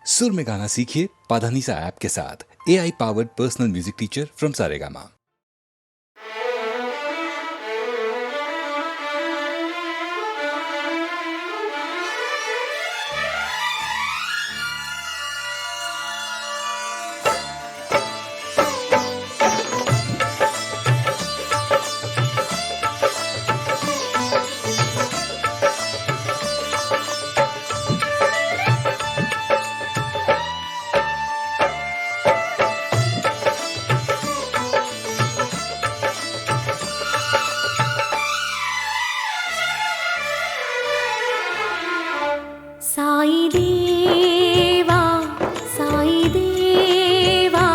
सुर में गाना सीखिए पाधानीसा ऐप के साथ। AI powered personal music teacher from Saregama. Sai देवा साई देवा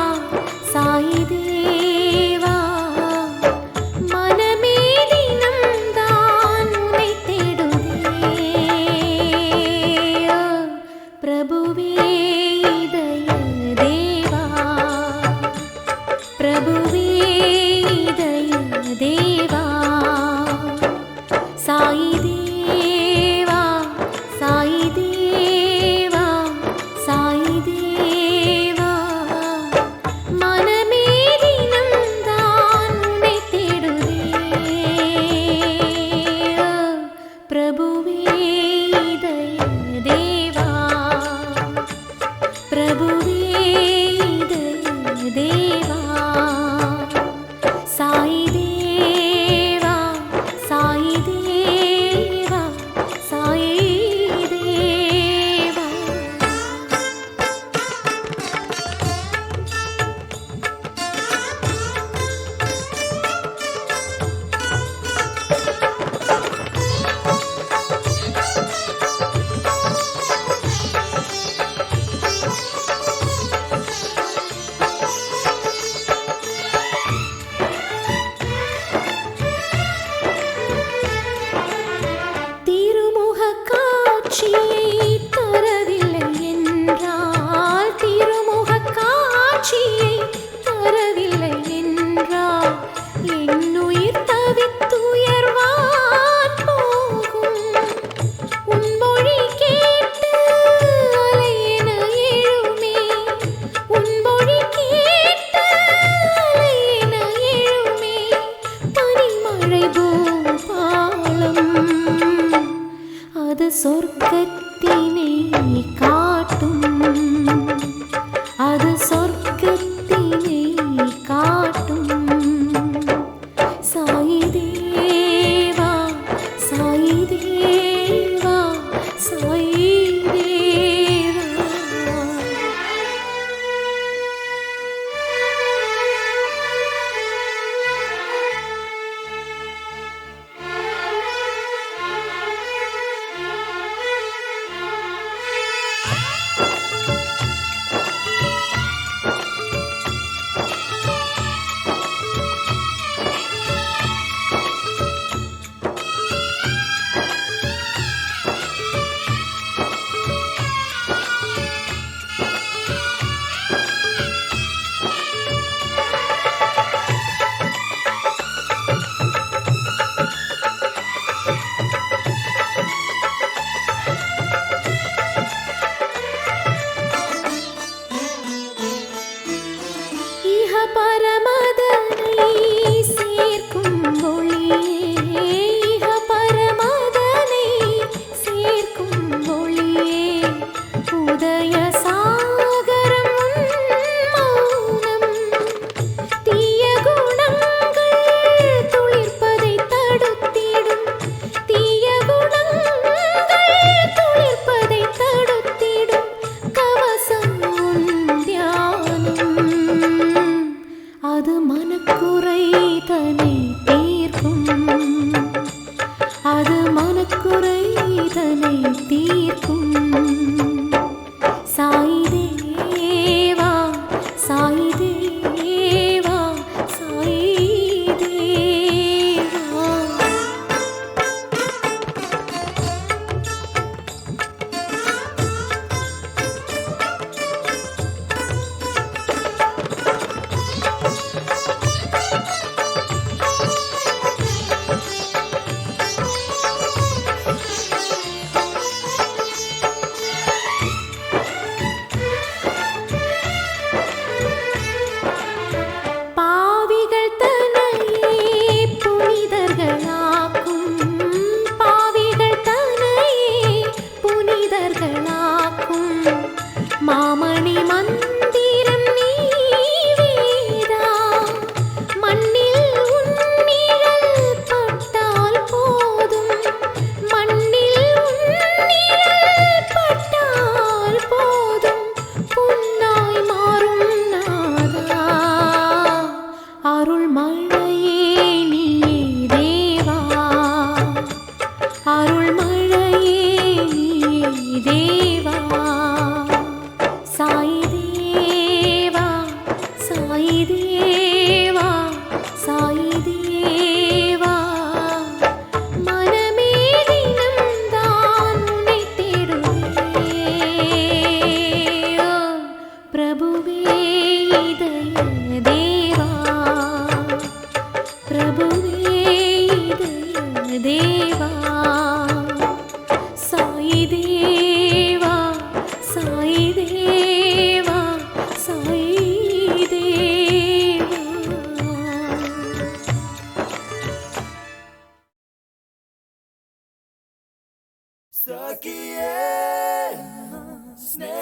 साई देवा मनमे दिनम தான் உன்னை தேடுதே பிரபுவே இதய தேவா பிரபுவே இதய தேவா साई देवा साई देवा साई देवा मनमे दिनम தான் உன்னை தேடுதே பிரபுவே இதய தேவா பிரபுவே இதய தேவா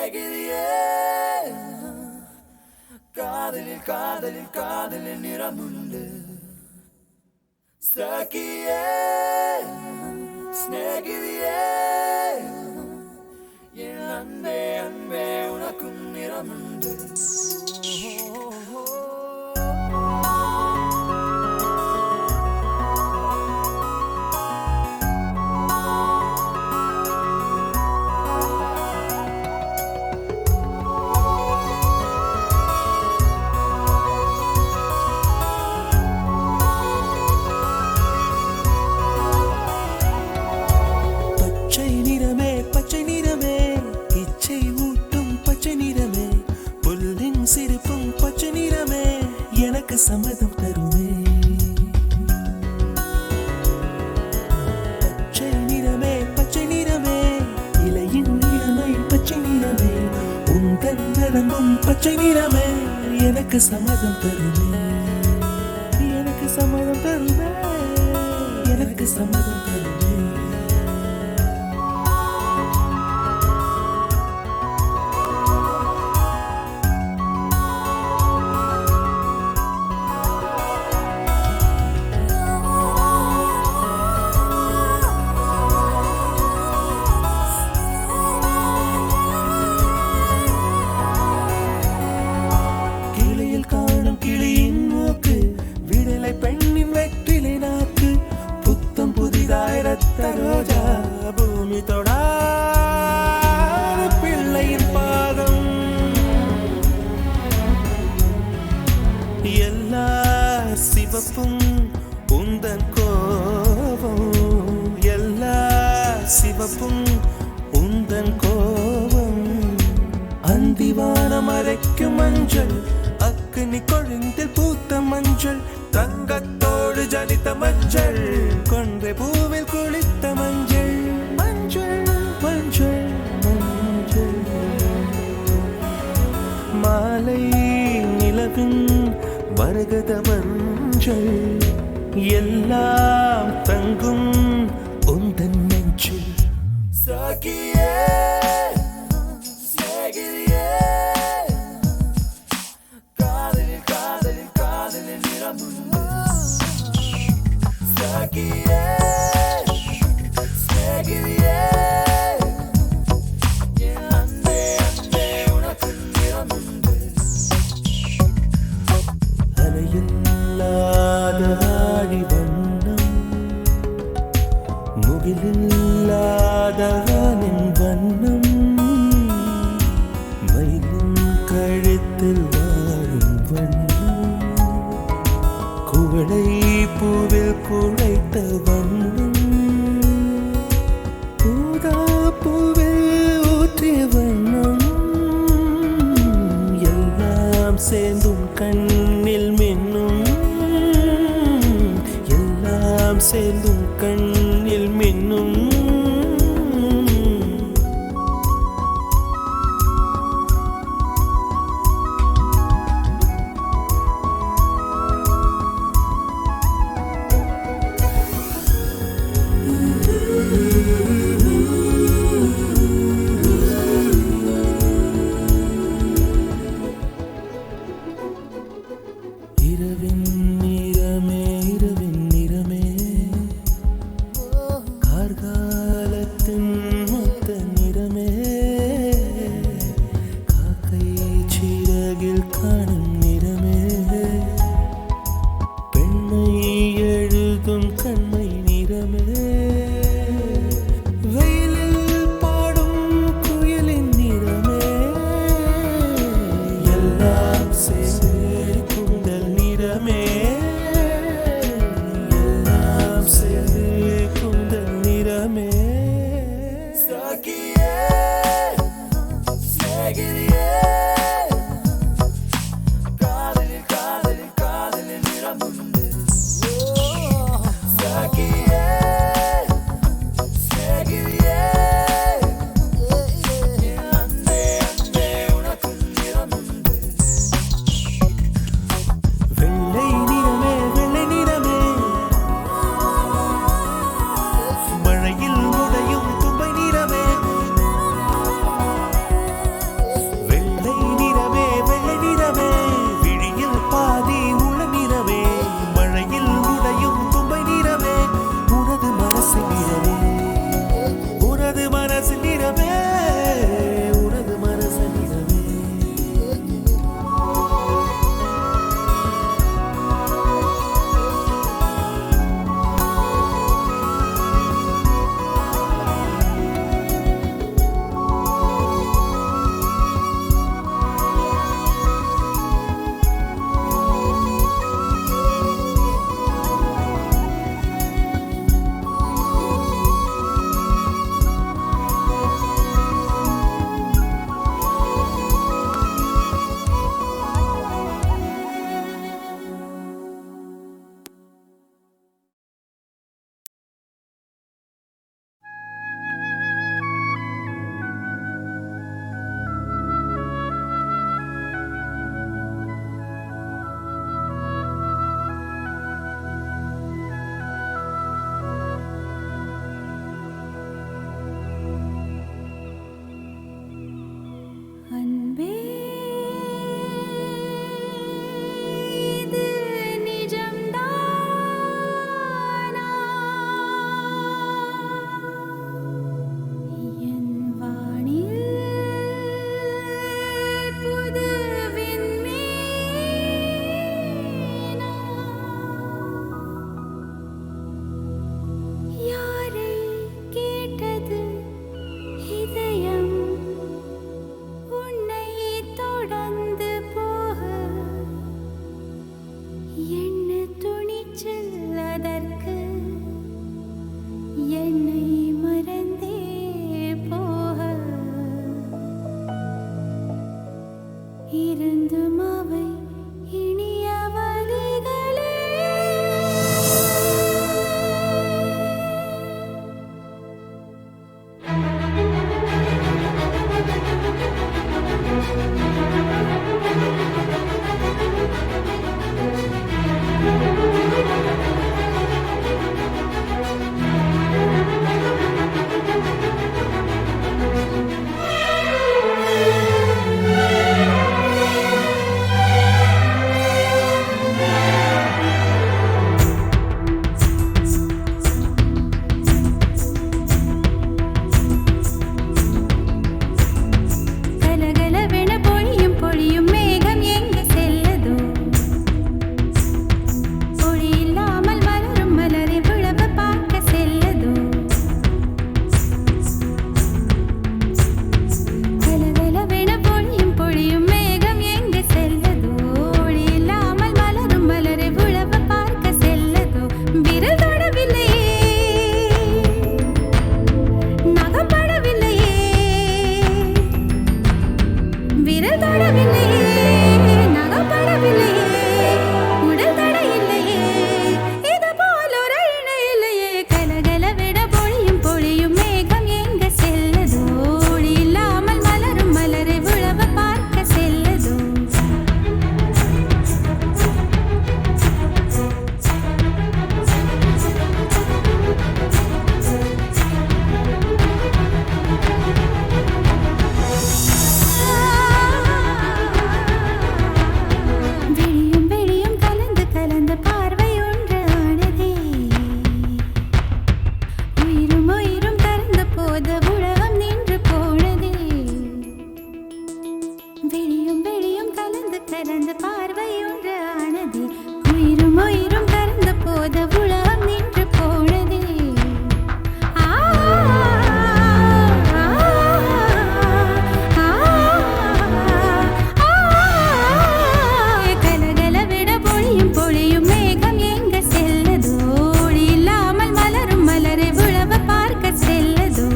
சிநேகிதியே காதலில் காதலில் காதலில் நிறமுண்டு சகியே சிநேகிதியே என் அன்பே அன்பே உனக்கும் நிறமுண்டு பச்சை நிறமே இச்சை ஊட்டும் பச்சை நிறமே புல்லின் சிரிப்பும் பச்சை நிறமே எனக்கு சம்மதம் தருமே பச்சை நிறமே இலையின் நிறமை பச்சை நிறமே உந்தன் நரம்பும் பச்சை நிறமே எனக்கு சம்மதம் தருமே எனக்கு சம்மதம் தருமே எனக்கு சம்மதம் தருமே காணும் கிளியின் மூக்கு விடலை பெண்ணின் வெற்றிலை நாக்கு புத்தம் புதிதாய் ரத்த ரோஜா பூமி தொடா பிள்ளையின் பாதம் எல்லா சிவப்பும் உந்தன் கோபம் எல்லா சிவப்பும் உந்தன் கோபம் அந்திவானம் அரைக்கும் மஞ்சள் அக்னி கொழுந்தில் பூத்த மஞ்சள் தங்கத்தோடு ஜனித்த மஞ்சள் கொன்றை பூவில் குளித்த மஞ்சள் மஞ்சள் மஞ்சள் மஞ்சள் மாலை நிலவின் மரகத மஞ்சள் எல்லாம் தங்கும் உந்தன் நெஞ்சில் சகியே சிநேகிதியே சகியே சிநேகிதியே என் அன்பே அன்பே உனக்கும் நிறமுண்டு அலையில்லாத ஆடி வண்ணம் முகிலில்லாத வானின் வண்ணம் மயிலின் கழுத்தில் வாழும் வண்ணம் குவளை பூவில் குழைத்த வண்ணம் ஊதா பூவில் ஊற்றிய வண்ணம் எல்லாம் சேர்ந்தும் கண்ணில் மின்னும் எல்லாம் சேர்ந்தும் கண்ணில் மின்னும் இருந்தும் அவை இனிய வரிகளே. கலகலவென பொழியும் பொழியும் மேகம் எங்கு செல்லதோ? பொழி இல்லாமல் மலரும் மலரை விழவு பார்க்க செல்லதோ? கலகலவென பொழியும் பொழியும் மேகம் எங்கு செல்லதோ? பொழி இல்லாமல் மலரும் மலரை விழவு பார்க்க செல்லதோ? விரல் தொடவில்லையே, நகப்படவில்லையே, விரல் தொடவில்லையே, நகப்படவில்லையே, உடல் தடை இல்லையே, இது போல் ஒரு இணை இல்லையே. கலகலவென பொழியும் பொழியும் மேகம் எங்கு செல்லதோ? ஒளி இல்லாமல் மலரும் மலரை விழவ பார்க்க செல்லதோ? விழியும் விழியும் கலந்து கலந்து பார்வை ஒன்று ஆனதே. உயிரும் உயிரும் கலந்து போத உலகம் நின்று போனதே. விழியும் விழியும் கலந்து கலந்து பார்வை ஒன்று ஆனதே. உயிரும் உயிரும் கலந்து போத உலகம் நின்று போனதே. ஆ ஆ கலகலவென பொழியும் பொழியும் மேகம் எங்கு செல்லதோ? ஒளி இல்லாமல் மலரும் மலரை விழவ பார்க்க செல்லதோ?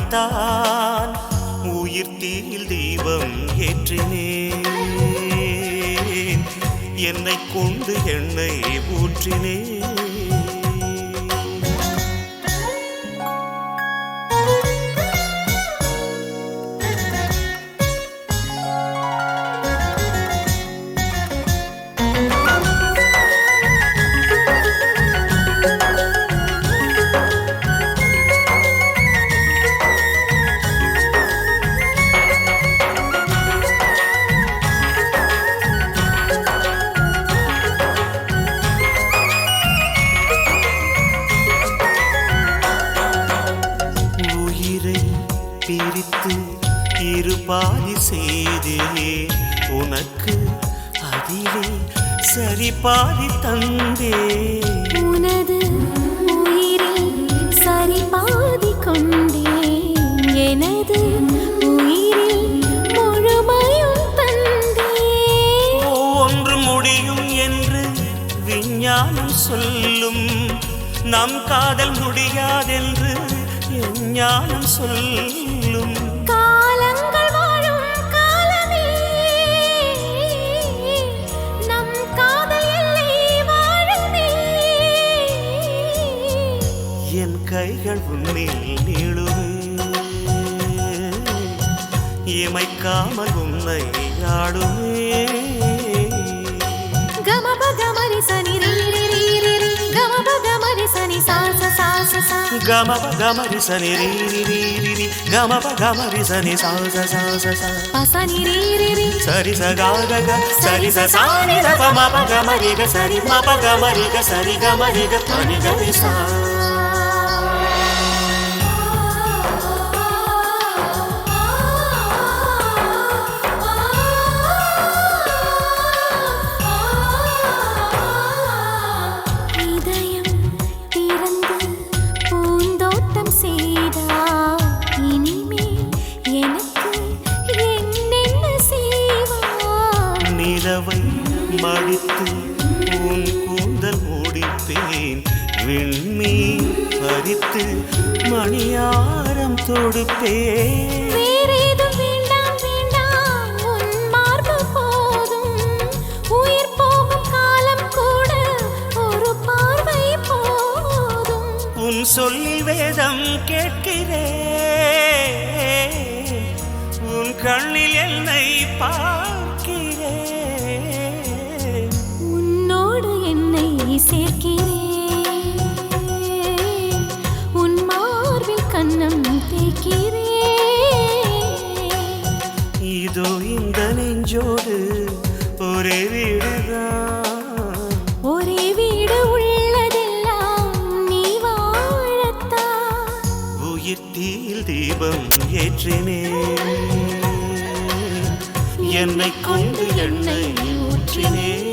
பாடித்தான் உயிர் தீயில் தீபம் ஏற்றினேன், என்னை கொண்டு எண்ணெய் ஊற்றினேன். பிரித்து இரு பாதி செய்தே உனக்கு, அதிலே சரி பாதி தந்தே. உனது உயிரில் சரி பாதி கொண்டே, எனது உயிரில் முழுமையும் தந்தே. ஒன்று முடியும் என்று விஞ்ஞானம் சொல்லும், நம் காதல் முடியாதென்று ஞானம் சொல்லும். காலங்கள் வாழும் காலமே நம் காதல் எல்லை வாழுமே. என் கைகள் உன்னில் நீளுமே, இமைக்காமல் உன்னை ஆடுமே. கமப கமரி சனி ரீ ரீ ரீ ரீ ரீ, கமப கமரி சனி சா சா சா சா சா, கமப கமரி சனி ரீ ரீ ரீ ரீ ரீ, கமப கமரி சனி சா சா சா சா சா, பசனி ரீ ரீ ரீ, சரி ச க க க, சரி ச சா நி த ப ம ப க ம ரி க சரி ம ப க ம ரி க சரி க ம ரி க ப நி க ரி சா. நிலவை மடித்து உன் கூந்தல் முடிப்பேன், விண்மீன் பறித்து மணியாரம் தொடுப்பேன். வேறேதும் வேண்டாம் வேண்டாம், உன் மார்பு போதும். உயிர் போகும் காலம் கூட ஒரு பார்வை போதும். உன் சொல்லில் வேதம் கேட்கிறேன், உன் கண்ணில் என்னை பார்க்கிறேன். உன்னோடு என்னை சேர்க்கிறேன், உன் மார்பில் கன்னம் தேய்க்கிறேன். இதோ இந்த நெஞ்சோடு ஒரே வீடுதான், ஒரே வீடு உள்ளதெல்லாம் நீ வாழத்தான். உயிர் தீயில் தீபம் ஏற்றினேன், என்னை கொண்டு எண்ணெய் ஊற்றினேன்.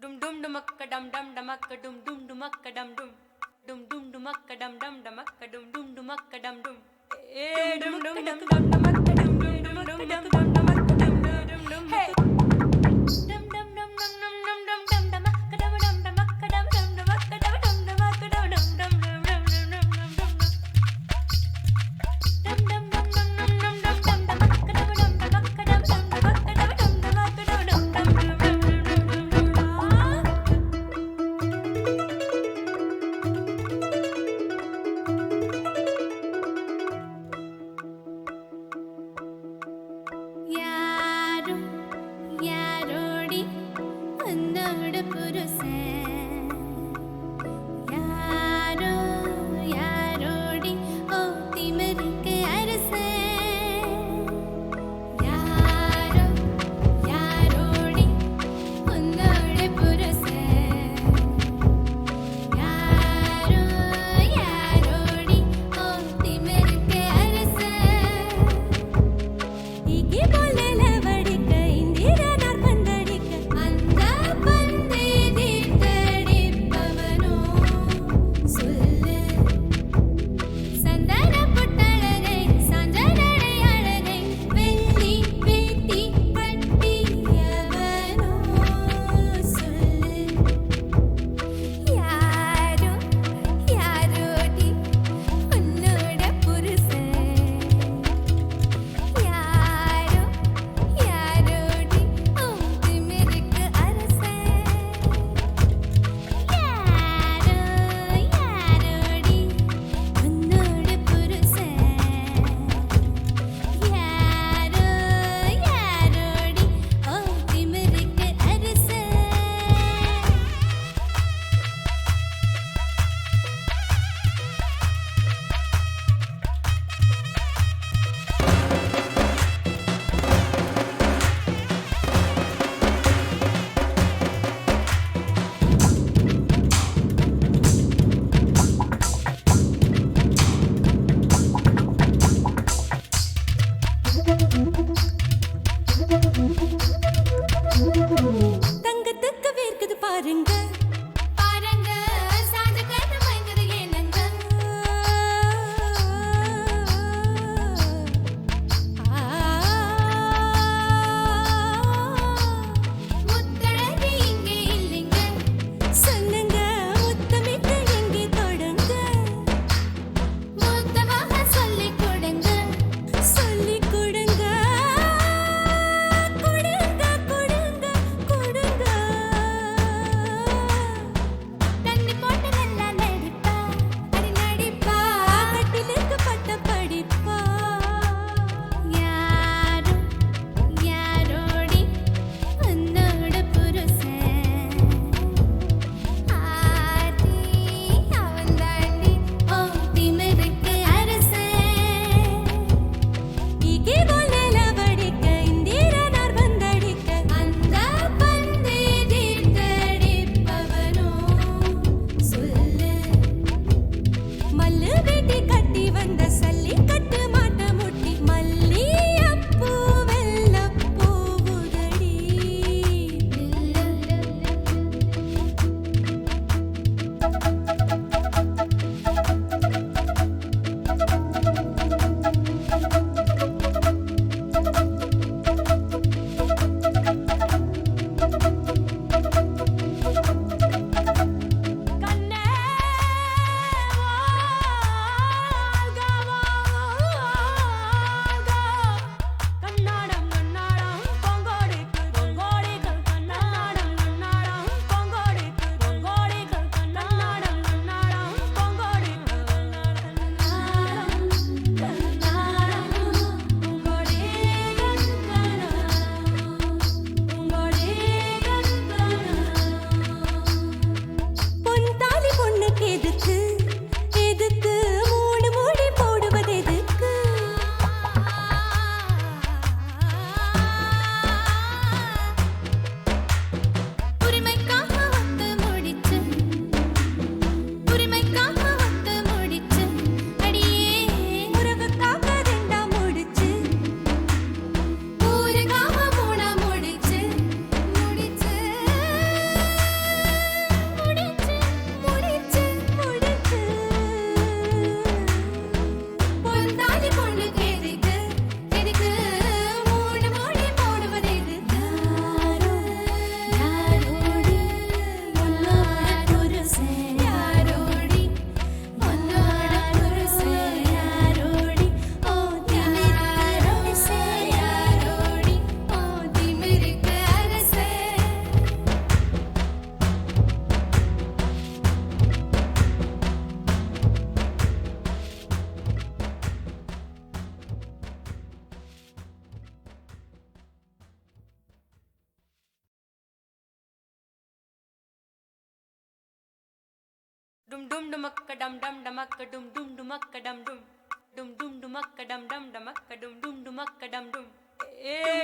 Dum dum dumakka dum dum dumakka dum dum dumakka dum dum dum dum dumakka dum dum dumakka dum dum dumakka dum dum dum dum dum dumakka dum dum dumakka dum dum dumakka dum dum dum hey dum dum dum dum dum dum dum dum dumakka dum dum dumakka dum dum dumakka dum dum dumakka dum dum dum dum dum dum dum dum dum dum dum dum dum dum dumakka dum dum dumakka dum dum dumakka dum dum dumakka dum dum dum இன்னைக்கு கொல்லையில வடிக்க இந்திரனார் வந்தடிக்க அந்த பந்தை தீர்த்தடிப்பவனோ சொல்லு. மல்லு வேட்டி கட்டி வந்த சல்லி கட்டு மாட்ட முட்டி மல்லியப்பூ வெள்ளப்பூ உதடி. கண்ணே வாழ்க வாழ்க. கண்ணாடம் கண்ணாடம் பொங்கோடிக்கு பொங்கோடிகள் கண்ணாடம் கண்ணாடம் பொங்கோடிக்கு பொங்கோடிகள் கண்ணாடம் கண்ணாடம் பொங்கோடிக்கு கண்ணாடம் பொன்தாலி பொண்ணுக்கு எதுக்கு எதுக்கு மூணு மூடி போடுவது எதுக்கு? உரிமைக்காக ஒத்து முடிச்சு உரிமைக்காக ஒத்து முடிச்சு அடியே உறவுக்காக ரெண்டா முடிச்சு ஊருக்காக மூணா முடிச்சு முடிச்சு முடிச்சு முடிச்சு முடிச்சு. பொன்தாலி பொண்ணுக்கு எதுக்கு எதுக்கு மூணு மூடி போடுவது எதுக்கு? யாரோடி உன்னோட புருஷே யாரோடி உன்னோட புருஷே யாரோடி ஓ திமிருக்கு அரசே யாரோடி ஓ திமிருக்கு அரசே. Dum dum dumakka dum dum dumakka dum dum dumakka dum dum dum dum dumakka dum dum dumakka dum dum dumakka dum dum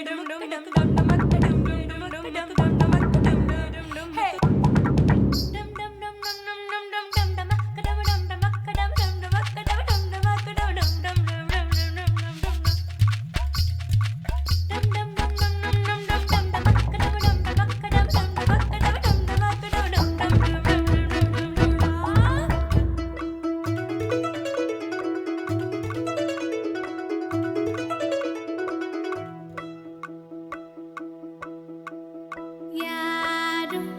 dum dum dum dumakka dum dum dumakka dum dum dumakka dum dum dum hey dum dum dum dum dum dum dum dum dumakka dum dum dumakka dum dum dumakka dum dum dumakka dum dum dum dum dum dum dum dum dum dum dum dum dum dum dum dumakka dum dum dumakka dum dum dumakka dum dum dumakka dum dum dum dum dum dum. யாரும்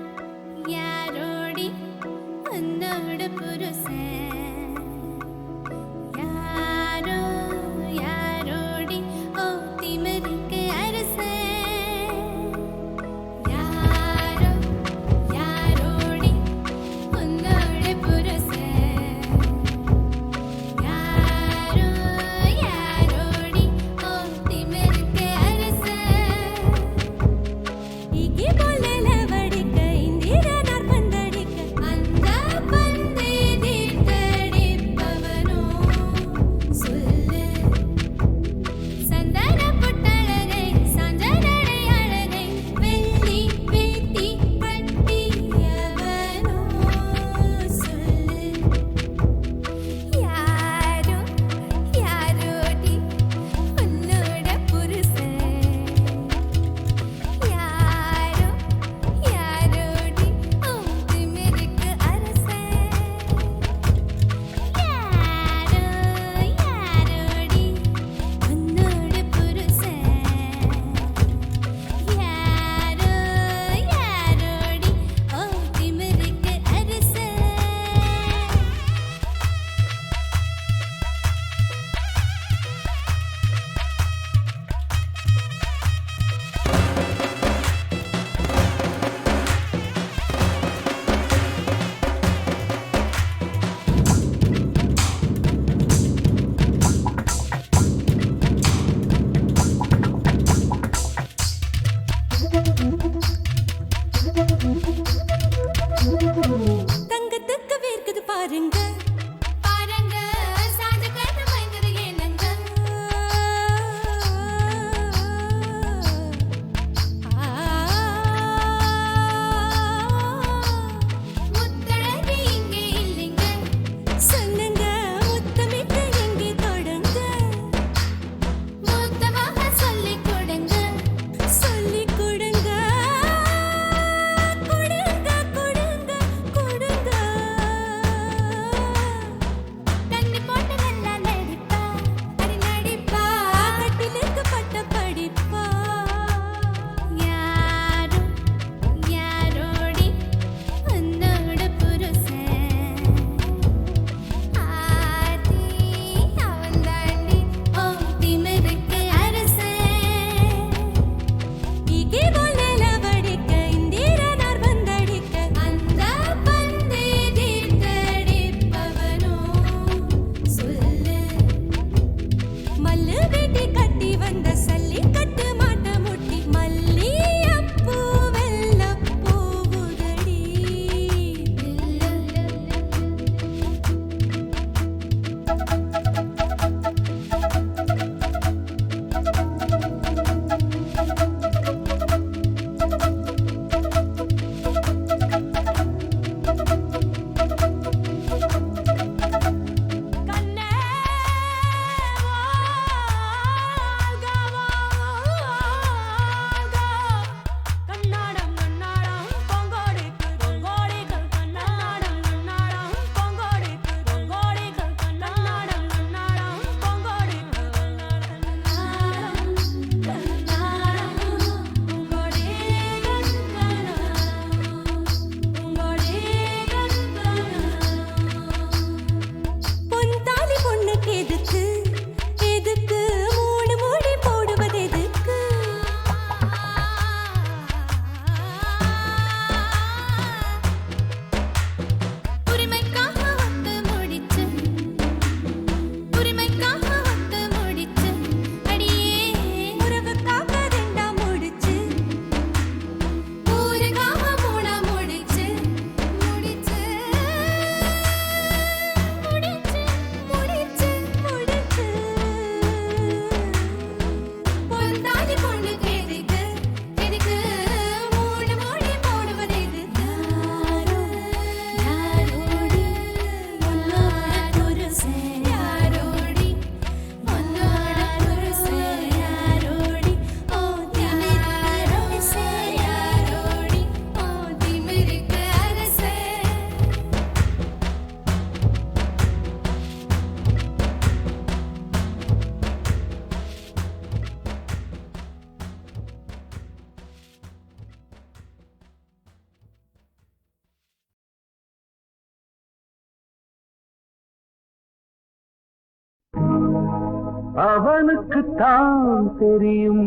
அவனுக்குத்தான் தெரியும்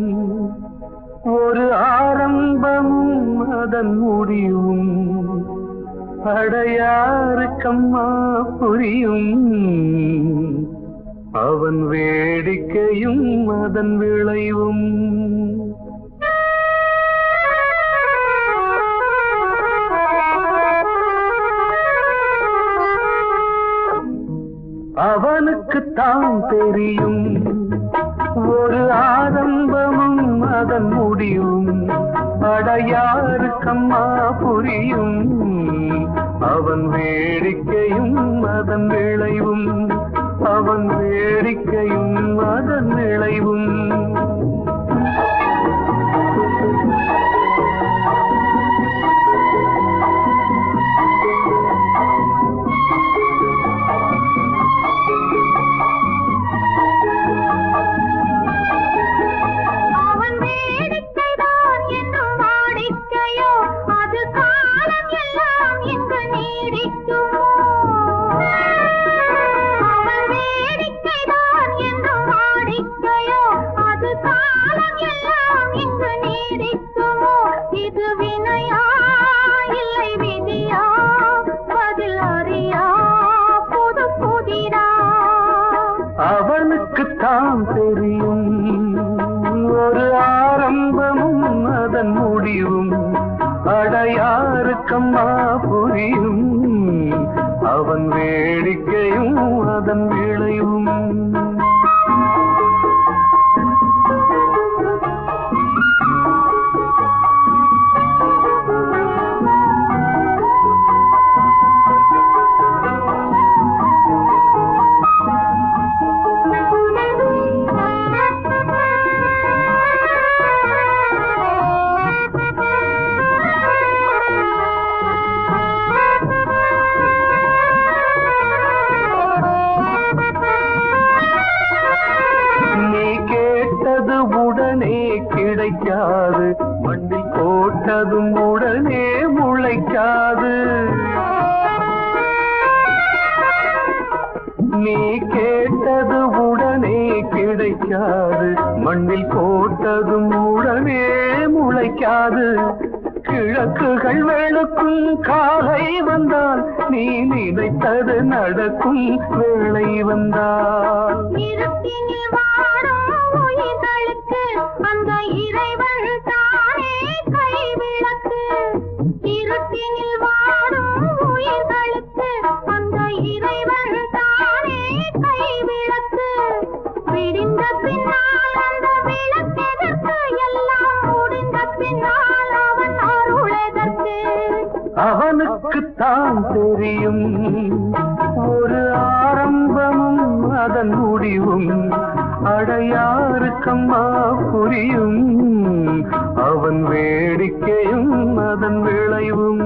ஒரு ஆரம்பமும் அதன் முடிவும் அடையாருக்கம்மா புரியும் அவன் வேடிக்கையும் அதன் விளைவும் அவனுக்குத்தான் தெரியும் ஒரு ஆரம்பமும் அதன் முடிவும் அடையாருக்கம்மா புரியும் அவன் வேடிக்கையும் அதன் விளைவும் அவன் வேடிக்கையும் அதன் விளைவும் அவனுக்குத்தான் தெரியும் ஒரு ஆரம்பமும் அதன் முடிவும் அடையாருக்கம்மா புரியும் அவன் வேடிக்கையும் அதன் விளைவும் உடனே கிடைக்காது மண்ணில் போட்டதும் உடனே முளைக்காது நீ கேட்டது உடனே கிடைக்காது மண்ணில் போட்டதும் உடனே முளைக்காது கிழக்குகள் வெளுக்கும் காலை வந்தால் நீ நினைத்தது நடக்கும் வேளை வந்தால் அந்த இறைவன் தானே கைவிளக்கு இருட்டினில் வாடும் உயிர்களுக்கு அந்த இறைவன் தானே கைவிளக்கு விடிந்த பின்னால் அந்த விளக்கெதற்கு எல்லாம் தான் தெரியும் ஒரு ஆரம்பமும் அதன் முடிவும் அடையாருக்கம்மா புரியும் அவன் வேடிக்கையும் அதன் விளைவும்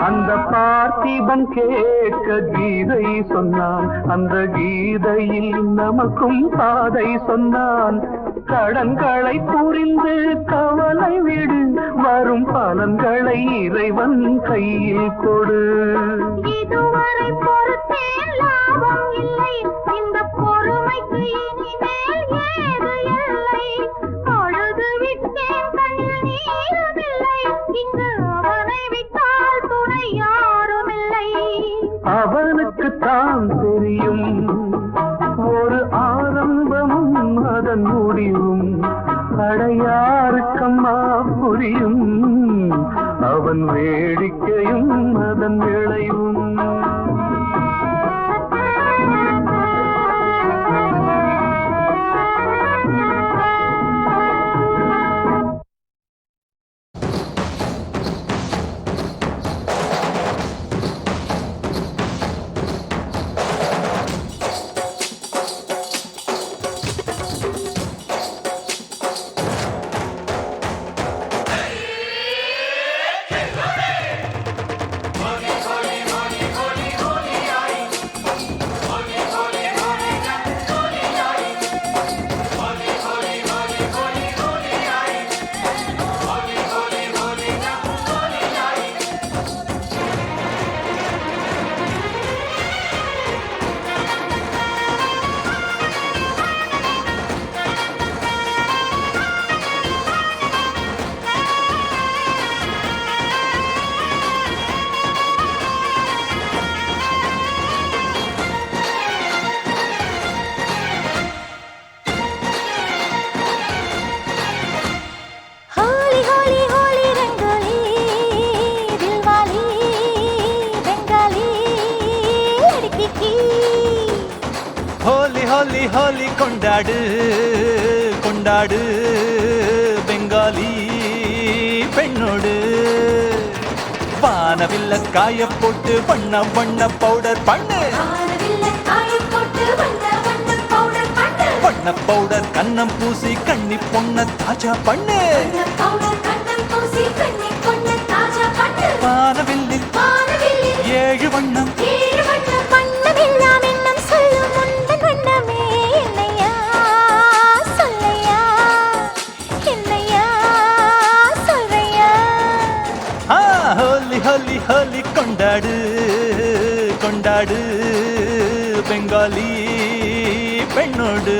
அந்த பார்த்திபன் கேட்க கீதை சொன்னான் அந்த கீதையில் நமக்கும் பாதை சொன்னான் கடன்களை புரிந்து கவலை விடு வரும் பலன்களை இறைவன் கையில் கொடு இதுவரை பொறுத்தேன் லாபம் இல்லை இந்த பொறுமைக்கு இனிமேல் ஏது இல்லை அழுது விட்டேன் கண்ணில் நீருமில்லை இங்கு அவனை விட்டால் துணை யாருமில்லை அவனுக்கு தான் தெரியும் ஒரு ஆரம்பமும் அதன் முடிவும் அடையாருக்கம்மா புரியும் அவன் வேடிக்கையும் அதன் விளைவும் होली होली होली रंगोली दिलवाली बंगाली लड़की की ஹோலி ஹோலி ஹோலி கொண்டாடு கொண்டாடு பெங்காலி பெண்ணோடு வானவில்ல காய போட்டு வண்ண வண்ண பவுடர் பண்ணு வண்ண பவுடர் கண்ணம் பூசி கண்ணி பொண்ண தாஜா பண்ணு வானவில்லில் 7 வண்ணம் வண்ணமெல்லாம் எண்ணம் சொல்லும் முந்தன் வண்ணமே என்னையா சொல்லையா என்னையா சொல்றையா ஹோலி ஹோலி ஹோலி கொண்டாடு கொண்டாடு பெங்காலி பெண்ணோடு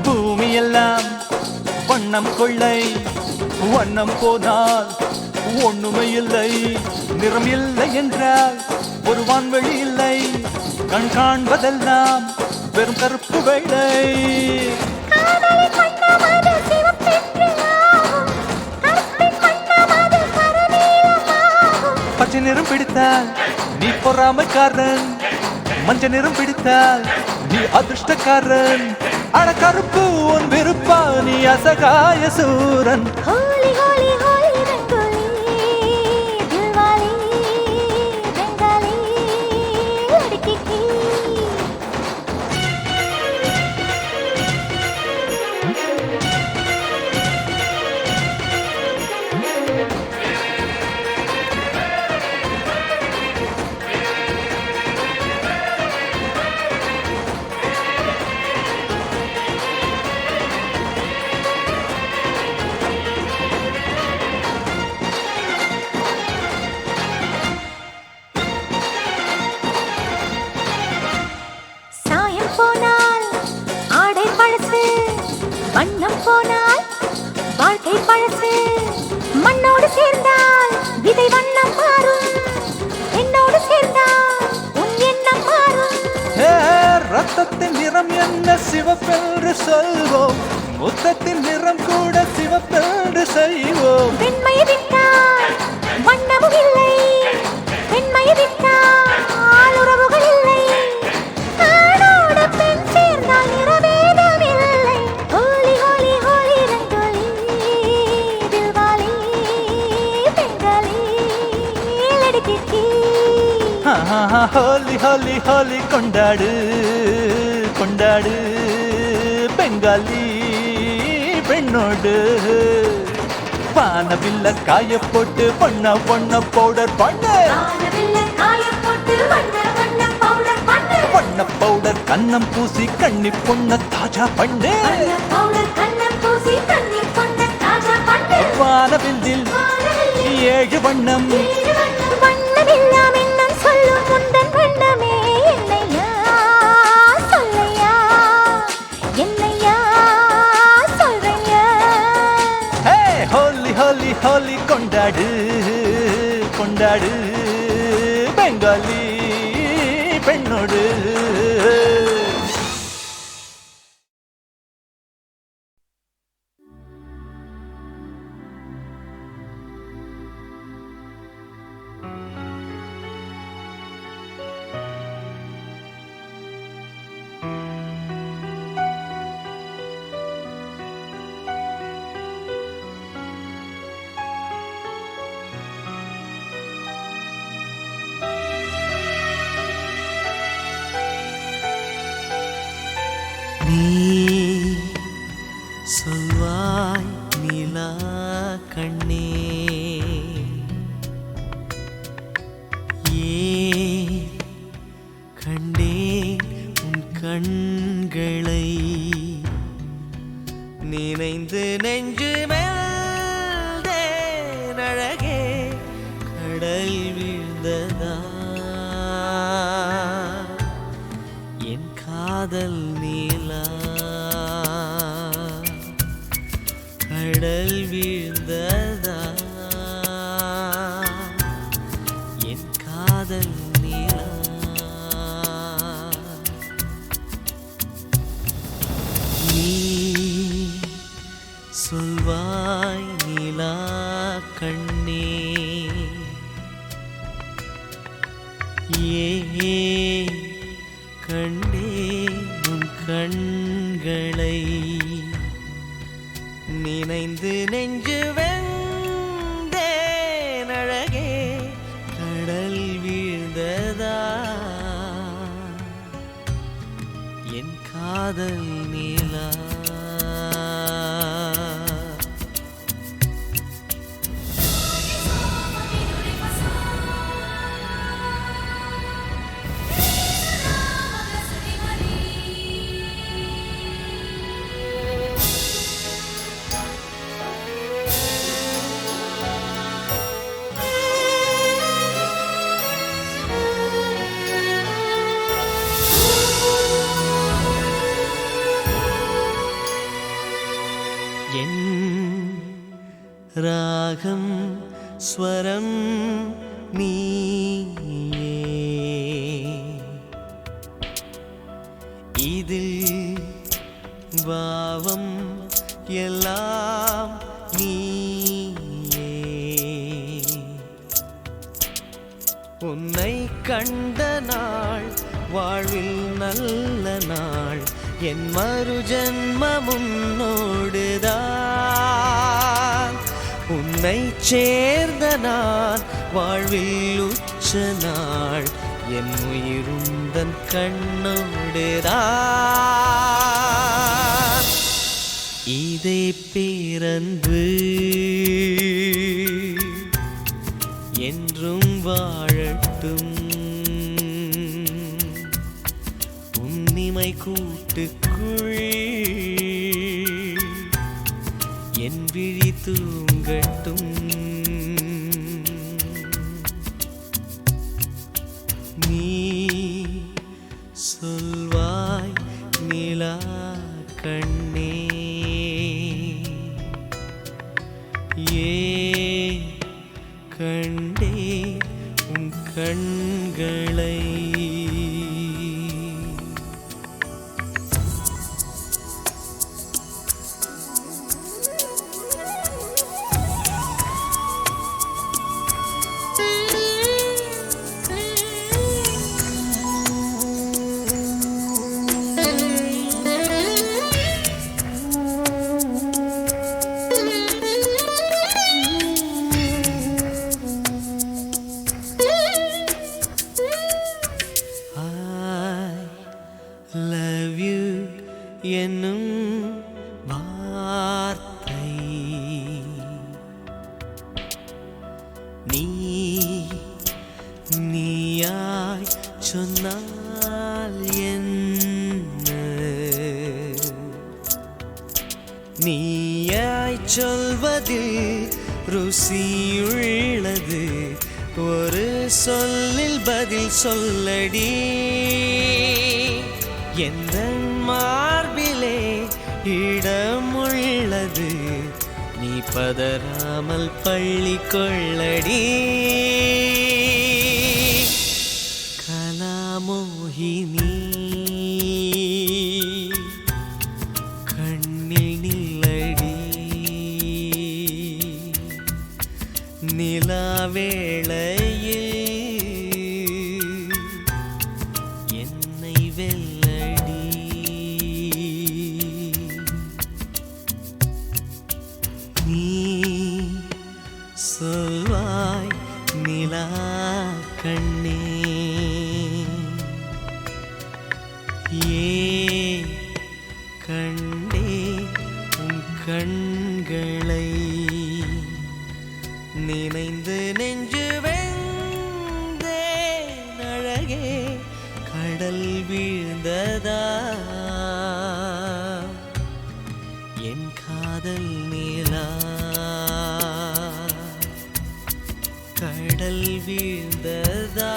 பூமியெல்லாம் வண்ணம் கொள்ளை வண்ணம் போனால் ஒண்ணுமே இல்லை நிறம் இல்லை என்றால் ஒரு வான்வெளி இல்லை கண் காண்பதெல்லாம் வெறும் கருப்பு வெள்ளை காதலை கண்ணமது சிவப்பென்று ஆகும் கருப்பின் கண்ணமது கருநீலமாகும் பச்சை நிறம் பிடித்தால் நீ பொறாமைக்காரன் மஞ்சள் நிறம் பிடித்தால் நீ அதிர்ஷ்டக்காரன் அட கருப்பு உன் விருப்பா நீ அசகாய சூரன் होली होली होली रंगोली दिलवाली बंगाली लड़की की வண்ணம் போனால் வாழ்க்கை பழசு மண்ணோடு சேர்ந்தால் விதை வண்ணம் மாறும் என்னோடு சேர்ந்தால் உன் எண்ணம் மாறும் ரத்தத்தின் நிறம் என்ன சிவப்பென்று சொல்வோம் முத்தத்தின் நிறம் கூட சிவப்பென்று செய்வோம் பெண்மையை விட்டால் வண்ணமும் இல்லை பெண்மையை விட்டால் உறவுகள் இல்லை ஆணோடு பெண் சேர்ந்தால் நிறவேதம் இல்லை ஹோலி ஹோலி ஹோலி ரங்கோலி தில்வாலி பெங்காலி லடுக்கி ஹோலி ஹோலி ஹோலி கொண்டாடு கொண்டாடு பெங்காலி பெண்ணோடு வானவில்ல காய போட்டு பொண்ண பொண்ண பவுடர் பண்ணு பொண்ண பவுடர் கண்ணம் பூசி கண்ணி பொண்ண தாஜா பண்ணு வானவில்லில் 7 வண்ணம் வண்ணமெல்லாம் எண்ணம் சொல்லும் முந்தன் வண்ணமே என்னையா சொல்லையா என்னையா சொல்றையா ஹோலி ஹோலி ஹோலி கொண்டாடு கொண்டாடு பெங்காலி பெண்ணோடு சொல்வாய் நிலா கண்ணே ஏன் கண்டேன் உன் கண்களை நினைந்து நெஞ்சு மேல்தேன் அழகே கடல் வீழ்ந்ததா என் காதல் நீலா கடல் வீழ்ந்ததா என் காதல் நீலா நீ சொல்வாய் நீலா கண்ணே ஏன் கண்டேன் உன் கண்களை நினைந்து நெஞ்சு வெந்தேன் அழகே கடல் வீழ்ந்ததா என் காதல் நீலா ராகம் ஸ்வரம் நீயே இதில் பாவம் எல்லாம் நீயே உன்னை கண்ட நாள் வாழ்வில் நல்ல நாள் என் மறு ஜன்மம் உன்னோடுதான் உன்னை சேர்ந்த நான் வாழ்வில் உச்ச நாள் என் உயிருந்தன் கண்ணோடுதான் இதே பேரன்பு என்றும் வாழட்டும் உன்னிமை கூட்டுக்குள் என் விழி தூங்கட்டும் நீ சொல்வாய் நிலா கண்ணே கண்களை love you என்னும் வார்த்தை நீயாய் சொன்னால் என்ன நீயாய் சொல்வதில் ருசியுள்ளது ஒரு சொல்லில் பதில் சொல்லடி எந்த மார்பிலே இடமுள்ளது நீ பதறாமல் பள்ளி கொள்ளடி கலாமோகினி கண்ணில் நில்லடி நிலாவேளையில் என்னை வெல்லடி நீ சொல்வாய் நிலா கண்ணே ஏன் கண்டே உன் கண்களை நினைந்து நெஞ்சு வெந்தேன் அழகே கடல் வீழ்ந்ததா என் காதல் நிலா கடல் வீழ்ந்ததா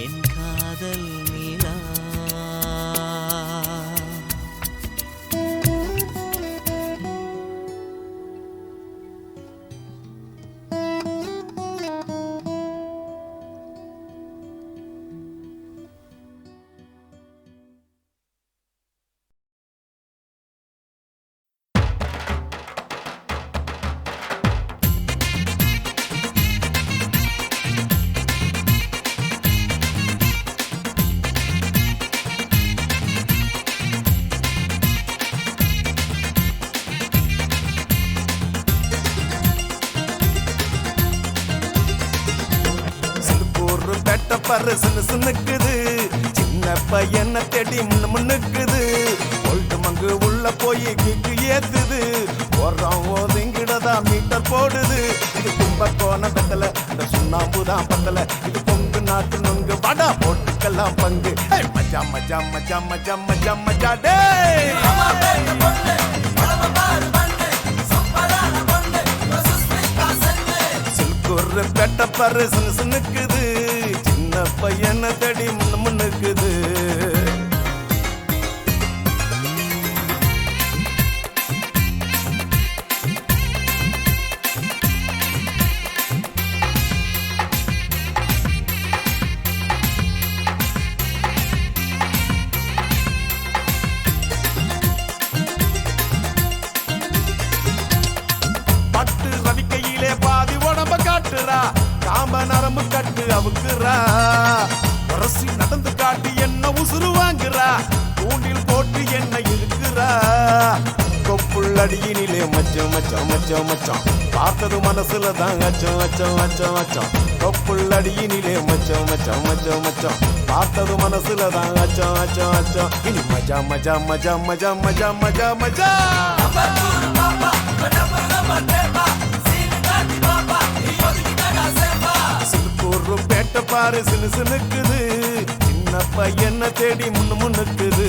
என் காதல் நிலா பரு சின்னுக்குது சின்ன பையனை தேடி முன்னுக்குது ஒல்ட்டு மங்கு உள்ள போய் கிக்கு ஏத்துது ஓரம் ஓதுங்கிடதா மீட்டர் போடுது இது கும்பக்கோண வெத்தல இந்த சுண்ணாம்புதான் பத்தல இது பொங்கு நாட்டு நொங்கு வடா போட்டுக்கெல்லாம் பங்கு மஜா மஜா மஜா மஜா மஜா மஜா டே சில்கூர் பெட்ட பரு சின்னுக்குது பையனை தேடி முன்னுக்குது பட்டு ரவிக்கையிலே பாதி உடம்ப காட்டுறா காம்ப நரம்பு கட்டு அவுக்குறா அரசி நடந்து காட்டி என்ன உசுறு வாங்குறா தூண்டில் போட்டு என்ன இழுக்கிறா கொப்புள்ளடியினிலே மச்சம் மச்சம் மச்சம் மச்சம் பார்த்தது மனசுல தான் அச்சம் அச்சம் அச்சம் அச்சம் கொப்புள்ளடியினிலே மச்சம் மச்சம் மச்சம் மச்சம் பார்த்தது மனசுல தான் அச்சம் அச்சம் அச்சம் இனி மஜா மஜா மஜா மஜா மஜா மஜா மஜா சில்கூர் பேட்ட பாரு சின்னுக்குது சின்ன பையனை தேடி முன்னுக்குது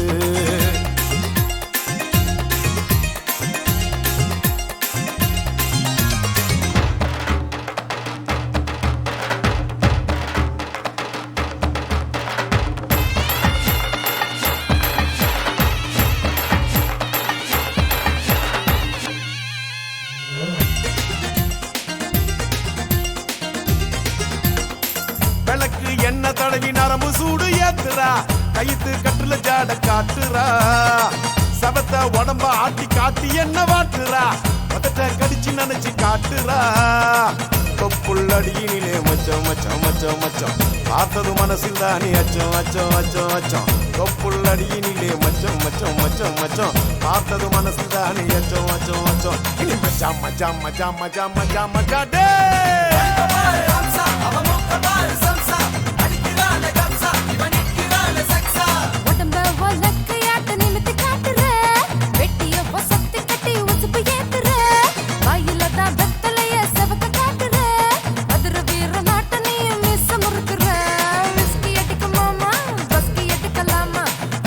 எனக்கு என்ன தடவி நரம்பு சூடு ஏத்துறா கைத்து கட்டுல ஜாட காட்டுறா சபத்த உடம்ப ஆட்டி காட்டி என்ன வாட்டுறா பதட்ட கடிச்சு நினைச்சு காட்டுறா தொப்புள்ளடியினிலே மச்சம் மச்சம் மச்சம் மச்சம் பார்த்தது மனசில் தானே அச்சம் அச்சம் அச்சம் அச்சம் தொப்புள்ளடியினிலே மச்சம் மச்சம் மச்சம் மச்சம் பார்த்தது மனசில் தானே அச்சம் அச்சம் அச்சம் இனி மச்சா மச்சா மச்சா மச்சா மச்சா மச்சா டே உடம்ப வழக்கையாட்ட நிமித்தி காட்டுற வெட்டிய வசத்தி கட்டி உசுப்பு ஏத்துற வாயில தான் வெத்தலைய செவக்க காட்டுற மதுர வீர நாட்ட நீயும் மிஸ் முறுக்குற விஸ்கி அடிக்க மாமா பஸ்கி அடிக்கலாமா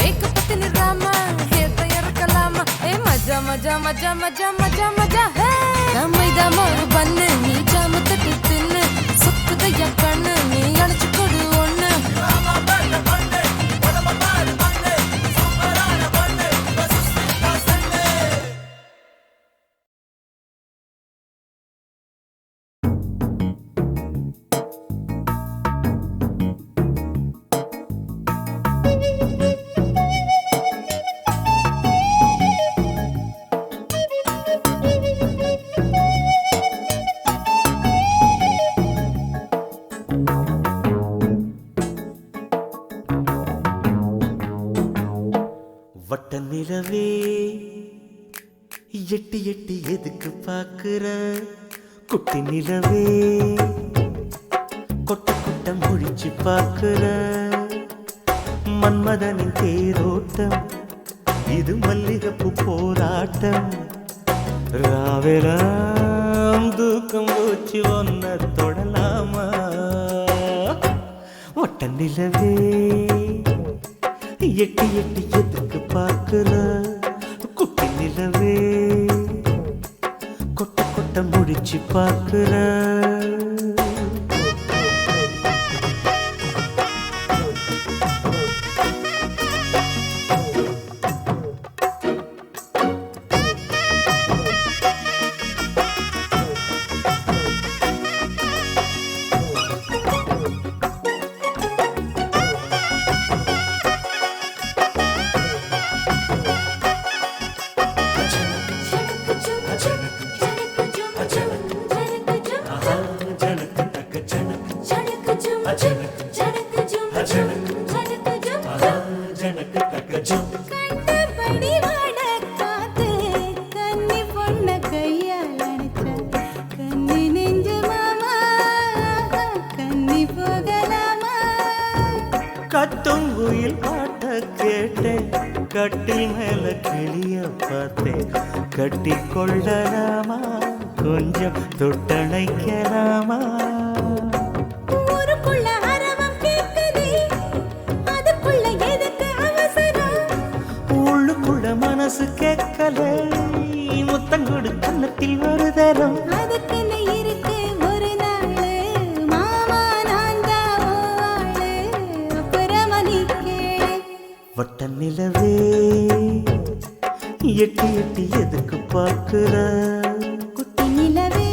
ஏக்க பத்தி நிறாமா ஏத்த இறக்கலாமா ஏ மஜா மஜா மஜா மஜா மஜா மஜா ஹே நம்மைதான் ஒரு பண்ணு நீ ஜாம தட்டி தின்னு சுக்குதைய கண்ணு நீ அணைச்சு கொடு ஒண்ணு வட்ட நிலவே எட்டி எட்டி எதுக்கு பாக்குற குட்டி நிலவே கொட்ட கொட்ட முழிச்சு பாக்குற மன்மதனின் தேரோட்டம் இது மல்லிகைப்பூ போராட்டம் ராவெலாம் தூக்கம் போச்சு ஒன்ன தொடலாமா வட்ட நிலவே எட்டி எட்டி எதுக்கு பார்க்கிற குட்டி நிலவே கொட்ட கொட்ட முடிச்சு பார்க்கிற கண்டபடி வாட காத்து கன்னி பொண்ண கையால் அணைச்ச கன்னி நெஞ்சு மாமா கன்னி போகலாமா கத்தும் குயில் பாட்ட கேட்டேன் கட்டில் மேல கிளிய பார்த்தேன் கட்டி கொள்ளலாமா கொஞ்சம் தொட்டணைக்கலாமா ஊருக்குள்ள அரவம் கேக்குதே அதுக்குள்ள எதுக்கு அவசரம் உள்ளுக்குள்ள மனசு கேட்கல முத்தங்கொடு கன்னத்தில் ஒரு தரம் அதுக்குன்னு இருக்கு ஒரு நாளு மாமா நான் தான் ஆளு அப்புறமா நீ கேளு வட்ட நிலவே எட்டி எட்டி எதுக்கு பார்க்கிற குட்டி நிலவே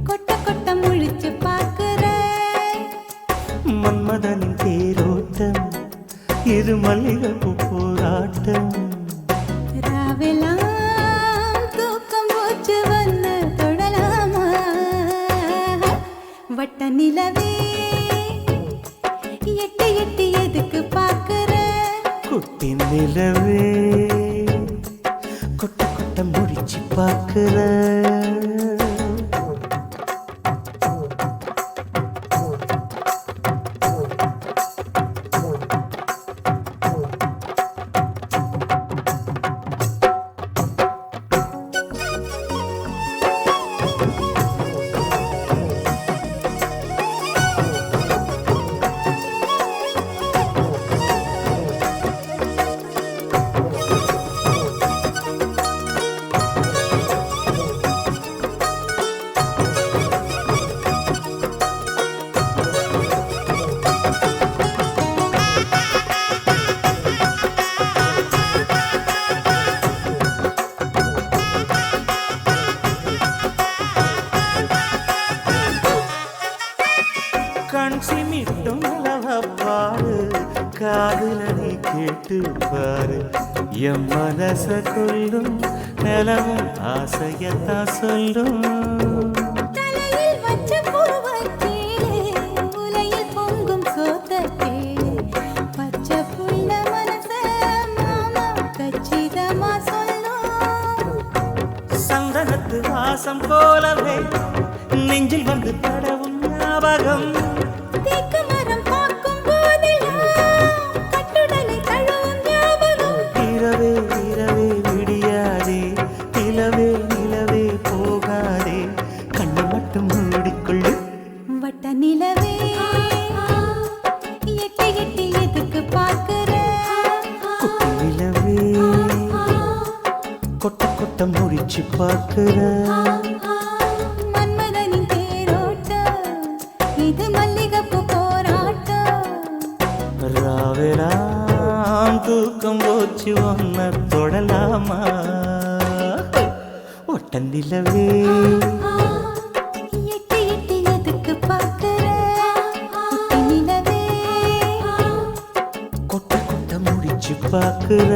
கொட்ட கொட்ட முழிச்சு பாக்குற மன்மதனின் தேரோட்டம் இது மல்லிகைப்பூ போராட்டம் ராவெல்லாம் தூக்கம் போச்சு வந்து தொடலாமா வட்ட நிலவே எட்டி எட்டி எதுக்கு பாக்குற குட்டி நிலவே கொட்ட கொட்ட முடிச்சு பார்க்கிற காஞ்சி மீட்டும் நிலவப்பாரு காதுல நீ கேட்டு பாரு என் மனச கொள்ளும் நிலவும் ஆசையத்தான் சொல்லும் தலையில் வச்ச பூவைக் கேளு, உலையில் பொங்கும் சோத்தைக் கேளு. பச்சை புள்ள மனச மாமா கச்சிதமா சொல்லும். சந்தனத்து வாசம் போலவே நெஞ்சில் வந்து படவும் ஞாபகம் தேக்கு மரம் பார்க்கும் போதெல்லாம் கட்டுடலை தழுவும் ஞாபகம். இரவே இரவே விடியாதே நிலவே நிலவே போகாதே கண்ணை மட்டும் மூடிக்கொள்ளு வட்ட நிலவே எட்டி எட்டி எதுக்கு பார்க்கிற? குட்டி நிலவே கொட்ட கொட்ட முடிச்சு பார்க்கிற மன்மதனின் தேரோட்டம், இது மல்லிகைப்பூ போராட்டம். ராவெலாம் தூக்கம் போச்சு ஒன்ன தொடலாமா ஒட்ட நிலவே எட்டி எட்டி எதுக்கு பார்க்கிற? குட்டி நிலவே கொட்ட கொட்ட முடிச்சு பார்க்கிற